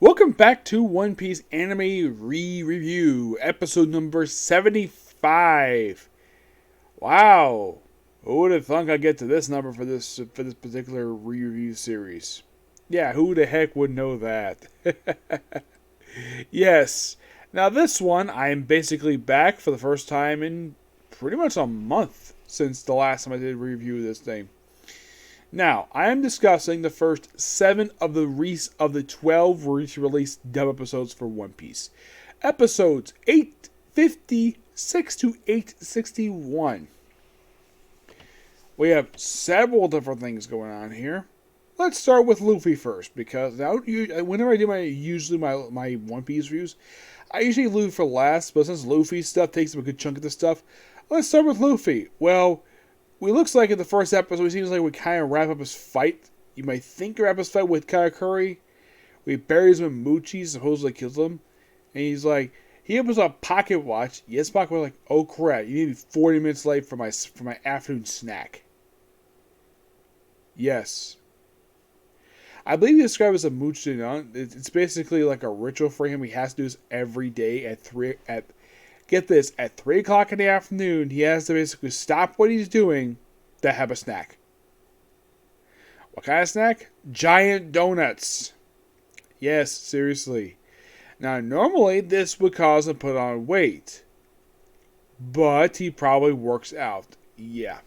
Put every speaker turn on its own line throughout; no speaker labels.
Welcome back to One Piece Anime Re-Review, episode number 75. Wow. Who would have thunk I'd get to this number for this particular re-review series? Yeah, who the heck would know that? Yes. Now this one, I am basically back for the first time in pretty much a month since the last time I did a review of this thing. Now, I am discussing the first 7 of the 12 released dub episodes for One Piece. Episodes 856 to 861. We have several different things going on here. Let's start with Luffy first, because whenever I do my One Piece reviews, I usually leave Luffy for last, but since Luffy stuff takes up a good chunk of the stuff, let's start with Luffy. Well, it looks like in the first episode, it seems like we kind of wrap up his fight. You might think he wrap his fight with Katakuri. We buries him in Muchi, supposedly kills him. And he's like, he opens a pocket watch. Yes, pocket watch, like, oh crap, you need to be 40 minutes late for my afternoon snack. Yes. I believe he described it as a Muchi. It's basically like a ritual for him. He has to do this every day get this, at 3 o'clock in the afternoon, he has to basically stop what he's doing to have a snack. What kind of snack? Giant donuts. Yes, seriously. Now, normally, this would cause him to put on weight. But he probably works out. Yeah.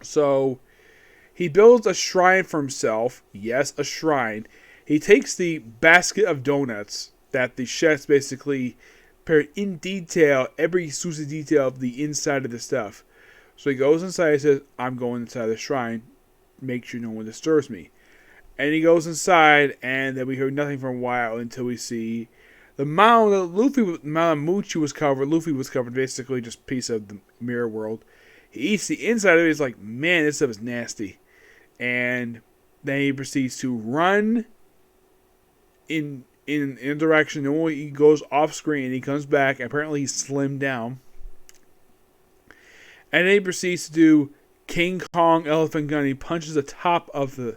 So, he builds a shrine for himself. Yes, a shrine. He takes the basket of donuts that the chefs basically in detail, every exclusive detail of the inside of the stuff. So he goes inside and says, I'm going inside the shrine. Make sure no one disturbs me. And he goes inside, and then we hear nothing for a while until we see the mound that Muchi was covered. Luffy was covered, basically just a piece of the mirror world. He eats the inside of it. He's like, man, this stuff is nasty. And then he proceeds to run in a direction. And when he goes off screen and he comes back, apparently he's slimmed down. And then he proceeds to do King Kong Elephant Gun. He punches the top of the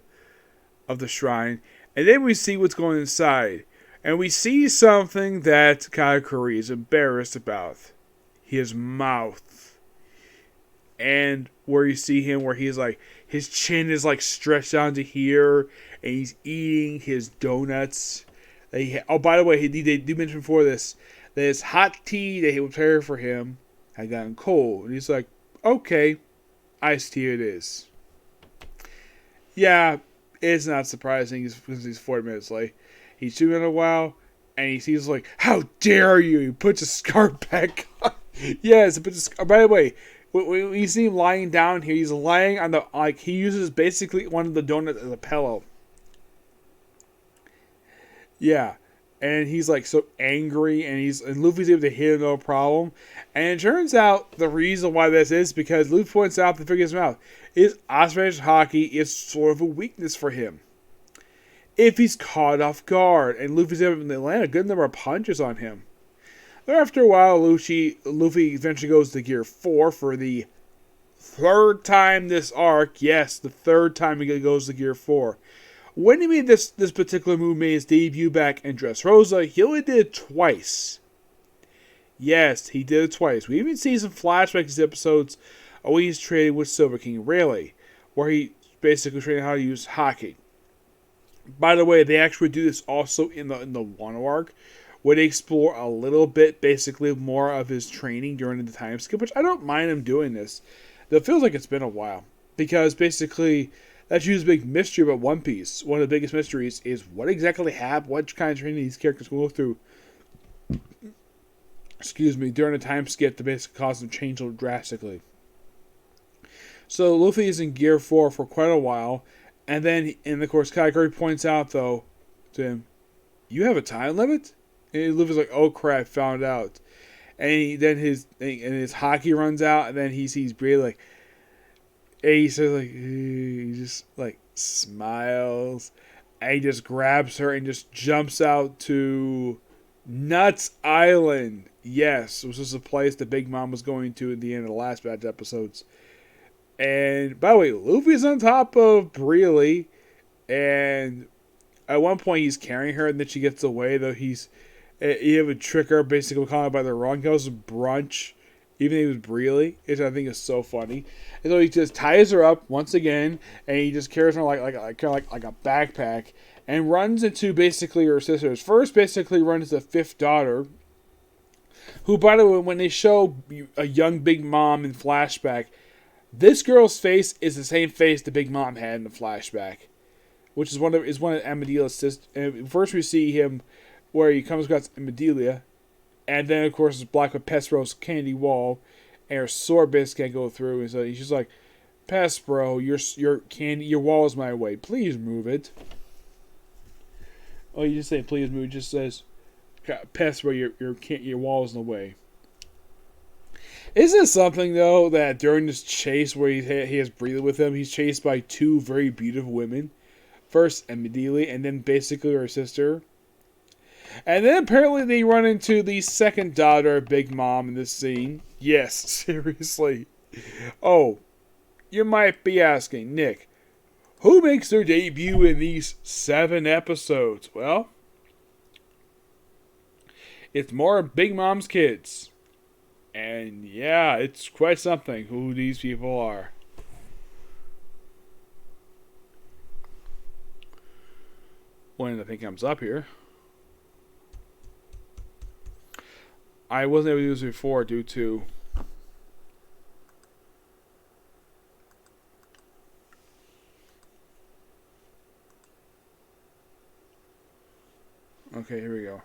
shrine. And then we see what's going inside. And we see something that Katakuri is embarrassed about. His mouth. And where you see him, where he's like, his chin is like stretched down to here. And he's eating his donuts. By the way, they did mention before this that his hot tea that he would prepare for him had gotten cold. And he's like, okay, iced tea it is. Yeah, it's not surprising because he's 40 minutes late. He's chewing in a while, and he sees like, how dare you? He puts a scarf back on. Yes, by the way, when you see him lying down here, he's lying on he uses basically one of the donuts as a pillow. Yeah, and he's like so angry, and Luffy's able to hit him no problem. And it turns out the reason why this is because Luffy points out the figure's mouth is Osprey's Haki is sort of a weakness for him. If he's caught off guard, and Luffy's able to land a good number of punches on him. Then after a while, Luffy eventually goes to Gear 4 for the third time this arc. Yes, the third time he goes to Gear 4. When he made this particular move, made his debut back in Dressrosa, he only did it twice. Yes, he did it twice. We even see some flashbacks episodes of when he's training with Silver King Rayleigh, where he basically training how to use Haki. By the way, they actually do this also in the Wano arc, where they explore a little bit, basically more of his training during the time skip, which I don't mind him doing this. It feels like it's been a while, because basically that's usually a big mystery about One Piece. One of the biggest mysteries is what kind of training these characters will go through. During a time skip to basically cause them to change drastically. So Luffy is in Gear 4 for quite a while, and of course Katakuri points out though to him, "You have a time limit?" And Luffy's like, "Oh crap, found out." And then his Haki runs out, and then he sees Bray like. And he says he just smiles, and he just grabs her and just jumps out to Nuts Island. Yes, which is a place that Big Mom was going to at the end of the last batch episodes. And by the way, Luffy's on top of Breely, and At one point, he's carrying her, and then she gets away. Though you have a trick her, basically calling her by the wrong. He goes to brunch, even though he was Breely, which I think is so funny. And so he just ties her up once again, and he just carries her like a backpack, and runs into basically her sisters. First, basically runs the fifth daughter, who, by the way, when they show a young Big Mom in flashback, this girl's face is the same face the Big Mom had in the flashback, which is one of Amedelia's sisters. And first, we see him where he comes across Amedelia, and then of course it's Black with Pespero's candy wall, and her sword basically can't go through, and so she's like, "Pespero, your wall is my way. Please move it." Oh, you just say please move. It just says, "Pespero, your wall is in the way." Isn't it something though that during this chase where he has Breely with him, he's chased by two very beautiful women. First Amedelia, and then basically her sister. And then apparently they run into the second daughter of Big Mom in this scene. Yes, seriously. Oh, you might be asking, Nick, who makes their debut in these 7 episodes? Well, it's more Big Mom's kids. And yeah, it's quite something who these people are. When the thing comes up here. I wasn't able to use it before due to okay, here we go.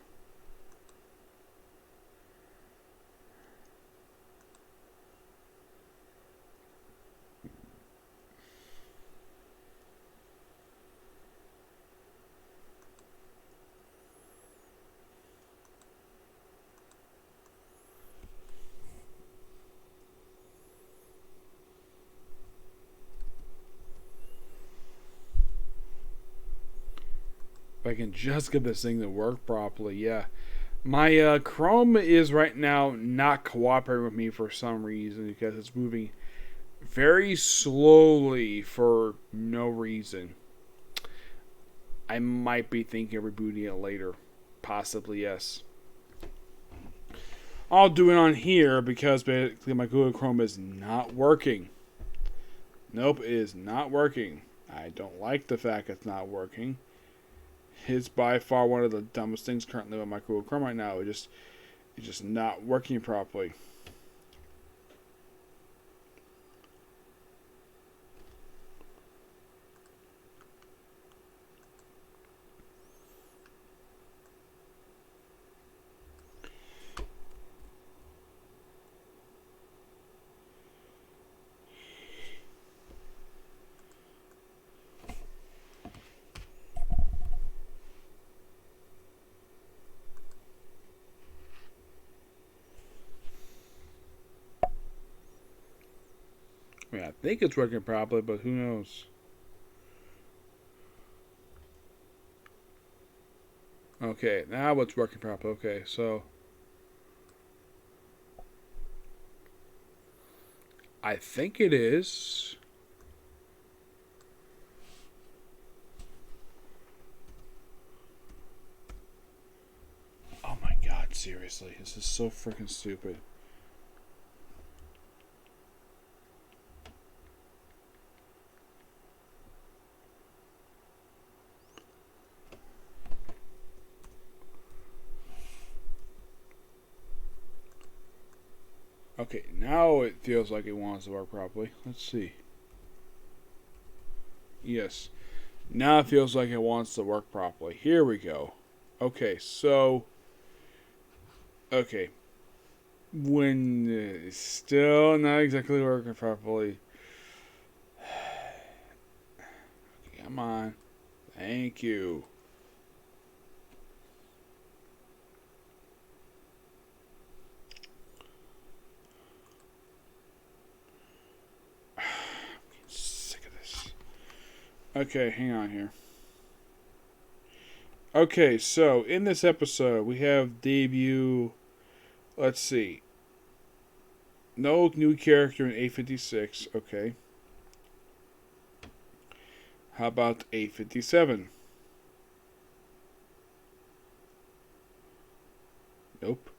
If I can just get this thing to work properly, yeah. My Chrome is right now not cooperating with me for some reason because it's moving very slowly for no reason. I might be thinking of rebooting it later. Possibly, yes. I'll do it on here because basically my Google Chrome is not working. Nope, it is not working. I don't like the fact it's not working. It's by far one of the dumbest things currently on my Google Chrome right now. It's just not working properly. I mean, I think it's working properly, but who knows? Okay, now it's working properly. Okay, so I think it is. Oh my god, seriously. This is so freaking stupid. Okay, now it feels like it wants to work properly. Let's see. Yes. Now it feels like it wants to work properly. Here we go. Okay, so. Okay. When it's still not exactly working properly. Come on. Thank you. Okay, hang on here. Okay, so in this episode, we have debut. Let's see. No new character in 856. Okay. How about 857? Nope.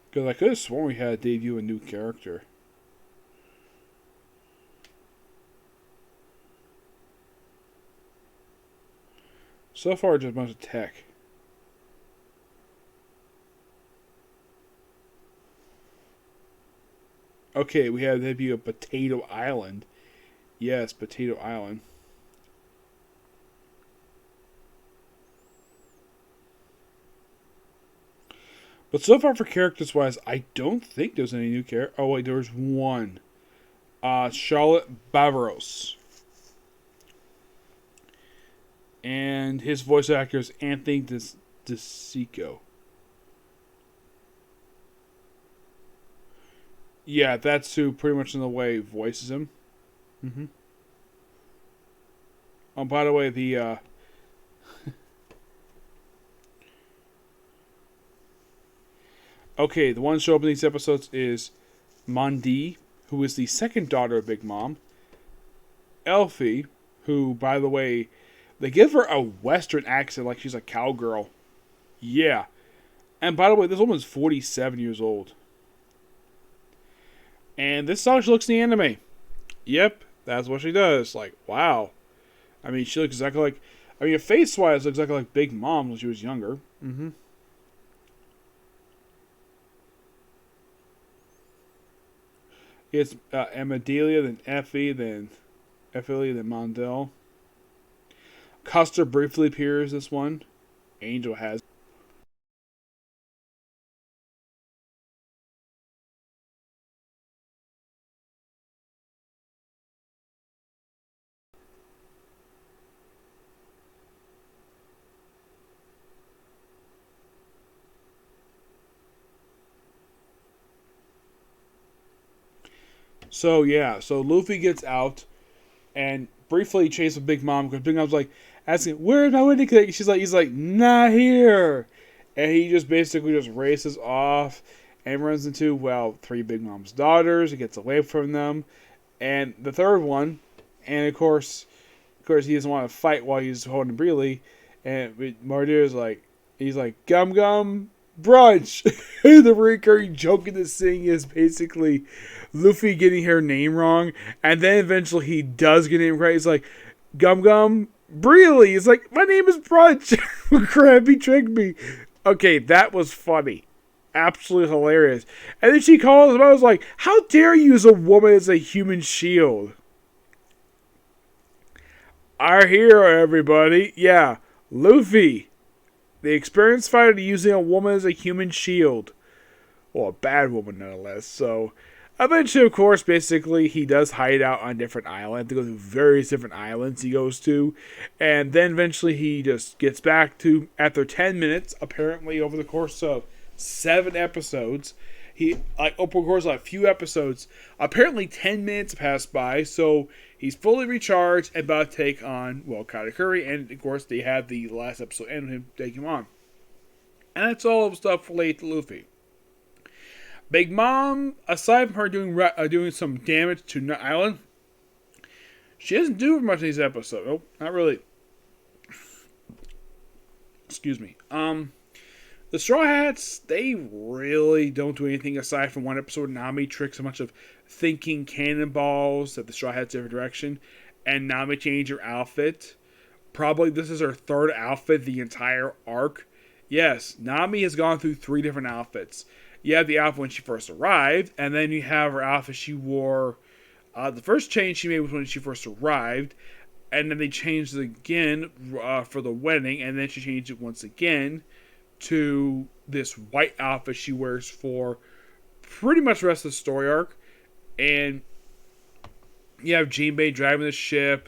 Because I could have sworn we had to debut a new character. So far, just a bunch of tech. Okay, we have the debut of Potato Island. Yes, Potato Island. But so far for characters wise, I don't think there's any new character. Oh wait, there's one. Charlotte Barbaros. And his voice actor is Anthony DeSico. Yeah, that's who pretty much in the way voices him. Mm-hmm. Oh, by the way, the okay, the one show up in these episodes is Mondi, who is the second daughter of Big Mom. Elfie, who, by the way, they give her a Western accent like she's a cowgirl. Yeah. And by the way, this woman's 47 years old. And this is how she looks in the anime. Yep, that's what she does. Like, wow. I mean, she looks exactly like... I mean, face-wise, looks exactly like Big Mom when she was younger. Mm-hmm. It's Emidelia, then Effie, then Effie, then Mondell. Custer briefly appears this one. Angel has. So yeah, so Luffy gets out and briefly chases Big Mom because Big Mom's like asking, "Where's my wedding cake?" He's like, "Not here," and he just basically just races off and runs into three Big Mom's daughters. He gets away from them, and the third one, and of course, he doesn't want to fight while he's holding Breely, and Mardir's like, he's like, "Gum Gum Brunch." The recurring joke in this thing is basically Luffy getting her name wrong, and then eventually he does get it right. He's like, "Gum Gum Breely." It's like, "My name is Brunch." Crap, he tricked me. Okay, that was funny. Absolutely hilarious. And then she calls him. I was like, "How dare you use a woman as a human shield?" Our hero, everybody. Yeah, Luffy. The experienced fighter using a woman as a human shield. Well, a bad woman nonetheless. So, eventually, of course, basically, he does hide out on different islands. He goes to various different islands he goes to. And then eventually he just gets back to, after 10 minutes, apparently over the course of 7 episodes, over the course of a few episodes, apparently 10 minutes passed by, so he's fully recharged and about to take on, Katakuri, and of course they have the last episode and him taking him on. And that's all the stuff related to Luffy. Big Mom, aside from her doing some damage to Nut Island, she doesn't do much in these episodes. Nope, not really. Excuse me. The Straw Hats, they really don't do anything aside from one episode. Nami tricks a bunch of thinking cannonballs that the Straw Hats different direction, and Nami changed her outfit. Probably this is her third outfit the entire arc. Yes, Nami has gone through 3 different outfits. You have the outfit when she first arrived, and then you have her outfit she wore. The first change she made was when she first arrived, and then they changed it again for the wedding, and then she changed it once again to this white outfit she wears for pretty much the rest of the story arc. And you have Jinbei driving the ship,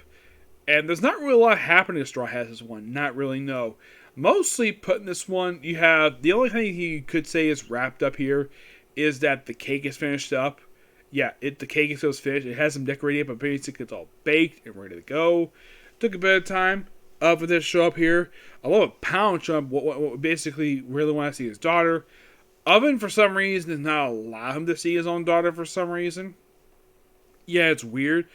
and there's not really a lot happening to Straw Hats this one. Not really, no. Mostly putting this one, you have, the only thing you could say is wrapped up here is that the cake is finished up. Yeah, the cake is finished. It has some decorating, but basically it's all baked and ready to go. Took a bit of time. of this show up here. I love a Pound show up. What basically really want to see his daughter. Oven, for some reason, does not allow him to see his own daughter for some reason. Yeah, it's weird.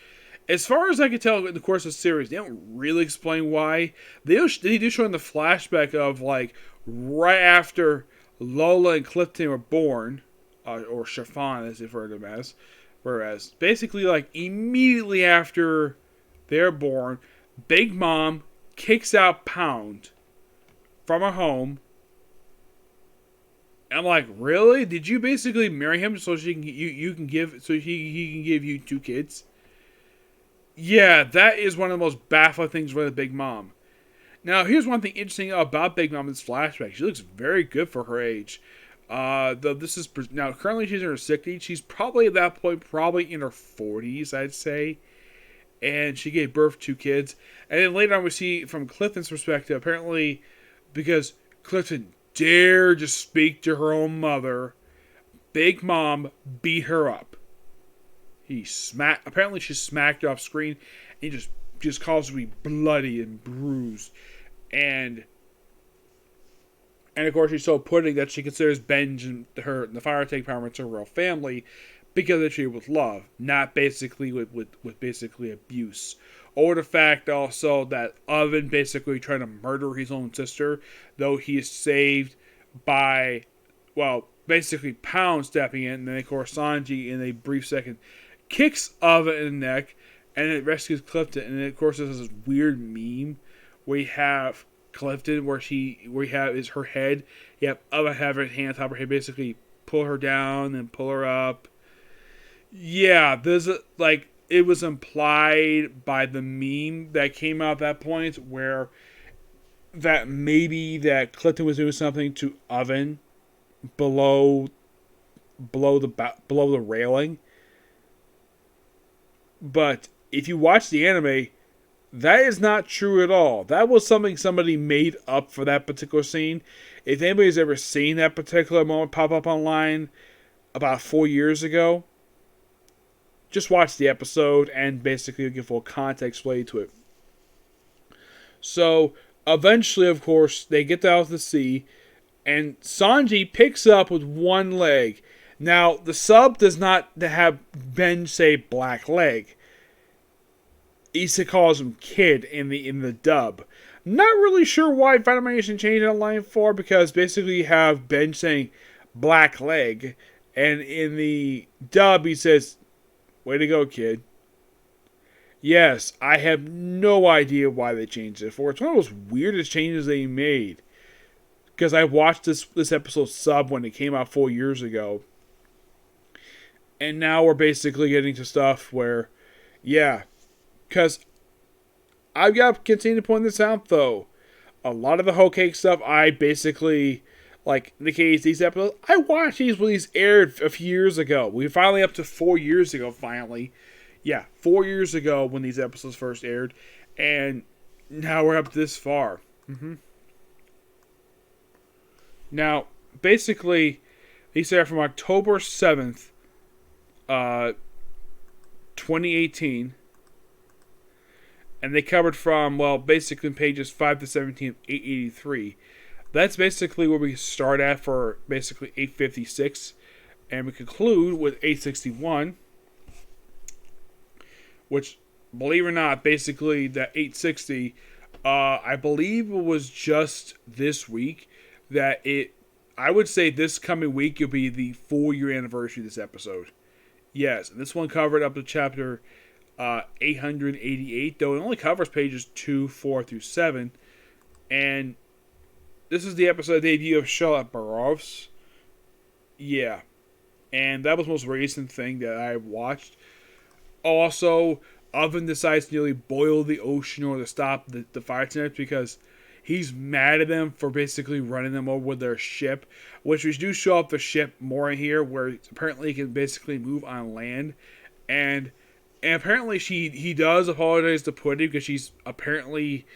As far as I can tell in the course of the series, they don't really explain why. They do show in the flashback of, like, right after Lola and Clifton were born, or Chiffon as they refer to them as. Whereas, basically, like, immediately after they're born, Big Mom kicks out Pound from her home. And I'm like, really? Did you basically marry him so he can give you 2 kids? Yeah, that is one of the most baffling things with Big Mom. Now, here's one thing interesting about Big Mom in this flashback. She looks very good for her age. Though this is now currently she's in her 60s. She's probably at that point probably in her 40s, I'd say. And she gave birth to 2 kids. And then later on we see from Clifton's perspective, apparently because Clifton dared to speak to her own mother, Big Mom beat her up. Apparently she smacked her off screen, and he just caused her to be bloody and bruised. And of course she's so pudding that she considers Benj and the fire tank parents her real family because they're treated with love, not basically with basically abuse. Or the fact also that Oven basically trying to murder his own sister, though he is saved by, well, basically Pound stepping in, and then of course Sanji in a brief second kicks Oven in the neck, and it rescues Clifton. And then of course there's this weird meme where you have Clifton where you have is her head, you have Oven have her hand on top of her head, basically pull her down and pull her up. Yeah, there's it was implied by the meme that came out at that point where that maybe that Clifton was doing something to Oven below the railing. But if you watch the anime, that is not true at all. That was something somebody made up for that particular scene. If anybody's ever seen that particular moment pop up online about 4 years ago, just watch the episode and basically give full context related to it. So, eventually, of course, they get out to the sea, and Sanji picks up with one leg. Now, the sub does not have Ben say black leg. Issa calls him kid in the dub. Not really sure why Funimation changed that line for, because basically you have Ben saying black leg, and in the dub he says, way to go, kid. Yes, I have no idea why they changed it for. It's one of those weirdest changes they made. Because I watched this episode sub when it came out 4 years ago. And now we're basically getting to stuff where, yeah. Because I've got to continue to point this out, though. A lot of the whole cake stuff, I basically, like in the case these episodes, I watched these when these aired a few years ago. We finally up to 4 years ago, finally. Yeah, 4 years ago when these episodes first aired. And now we're up this far. Now, basically, these are from October 7th, 2018. And they covered from, well, basically pages 5 to 17 of 883. That's basically where we start at for basically 856. And we conclude with 861. Which, believe it or not, basically that 860, I believe it was just this week that I would say this coming week will be the 4-year anniversary of this episode. Yes, and this one covered up to chapter 888, though it only covers pages 2, 4 through 7. And this is the episode debut of Charlotte Barrows. Yeah. And that was the most recent thing that I watched. Also, Oven decides to nearly boil the ocean or to stop the fire tenants because he's mad at them for basically running them over with their ship, which we do show up the ship more in here, where apparently he can basically move on land. And apparently he does apologize to Pudding because she's apparently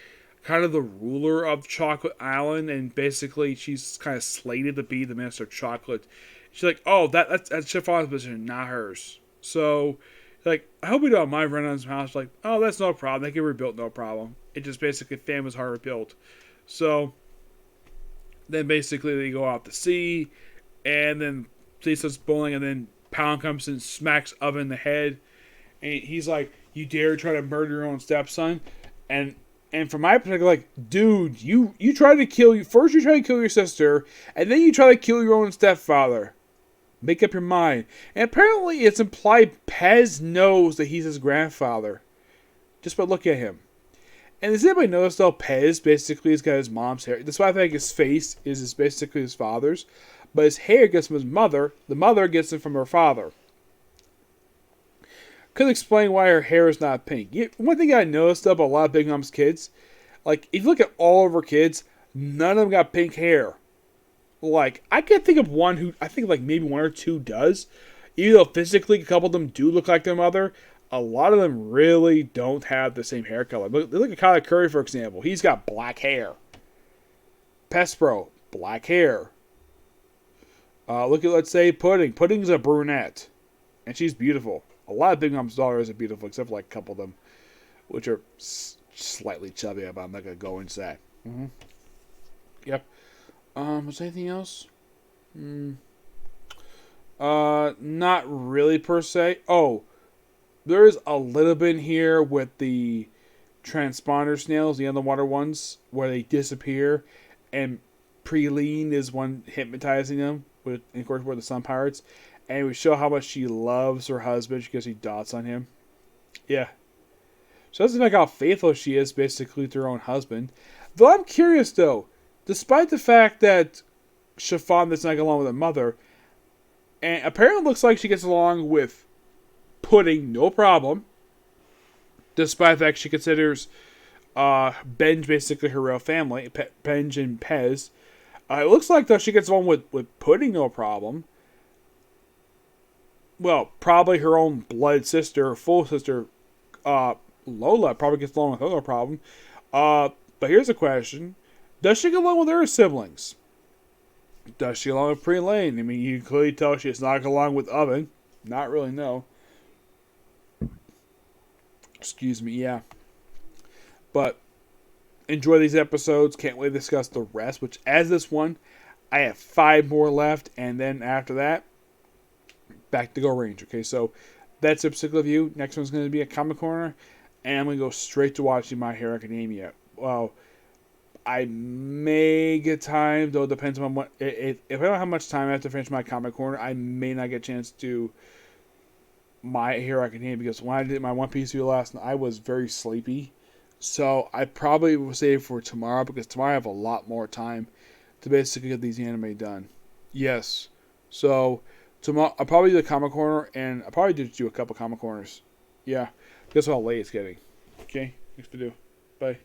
kind of the ruler of Chocolate Island, and basically she's kind of slated to be the Minister of Chocolate. She's like, oh, that's Chiffon's position, not hers. So, like, I hope we don't mind running on some house. Like, oh, that's no problem. They can rebuild, no problem. It just basically family's hard rebuilt. So then basically they go out to sea, and then sea starts bowling, and then Pound comes and smacks Oven in the head, and he's like, "You dare try to murder your own stepson?" And from my perspective, like, dude, you try to kill you first. You try to kill your sister, and then you try to kill your own stepfather. Make up your mind. And apparently, it's implied Pez knows that he's his grandfather, just by looking at him. And does anybody notice though? Pez basically has got his mom's hair. That's why I think his face is basically his father's, but his hair gets from his mother. The mother gets it from her father. Could explain why her hair is not pink. One thing I noticed about a lot of Big Mom's kids, like if you look at all of her kids, none of them got pink hair. Like I can't think of one who I think like maybe one or two does. Even though physically a couple of them do look like their mother, a lot of them really don't have the same hair color. Look at Kyler Curry, for example. He's got black hair. Pespro, black hair. Look at, let's say, Pudding. Pudding's a brunette. And she's beautiful. A lot of Big Mom's daughters are beautiful, except for like a couple of them, which are slightly chubby, but I'm not going to go and say. Mm-hmm. Yep. Was there anything else? Not really, per se. Oh, there's a little bit in here with the transponder snails, the underwater ones, where they disappear, and Praline is one hypnotizing them, with, of course, we're the Sun Pirates, and we show how much she loves her husband because she dotes on him. Yeah. So that's like how faithful she is, basically, to her own husband. Though I'm curious, though, despite the fact that Chiffon doesn't get along with her mother, and apparently looks like she gets along with Pudding, no problem. Despite the fact she considers Benj basically her real family, Benj and Pez. It looks like though she gets along with Pudding, no problem. Well, probably her own blood sister, full sister, Lola probably gets along with her, no problem. But here's a question: does she get along with her siblings? Does she get along with Praline? I mean, you can clearly tell she does not get along with Oven. Not really, no. Excuse me, yeah. But enjoy these episodes. Can't wait to discuss the rest, which as this one, I have 5 more left, and then after that, back to Go Range. Okay, so that's a particular view. Next one's going to be a Comic Corner, and I'm going to go straight to watching My Hero Academia. Well, I may get time, though it depends on what. If I don't have much time after finish my Comic Corner, I may not get a chance to My Hero Academia, because when I did my One Piece video last night, I was very sleepy. So I probably will save for tomorrow, because tomorrow I have a lot more time to basically get these anime done. Yes. So tomorrow I'll probably do the Comic Corner, and I'll probably just do a couple Comic Corners. Yeah. Guess how late it's getting. Okay. Next video. Bye.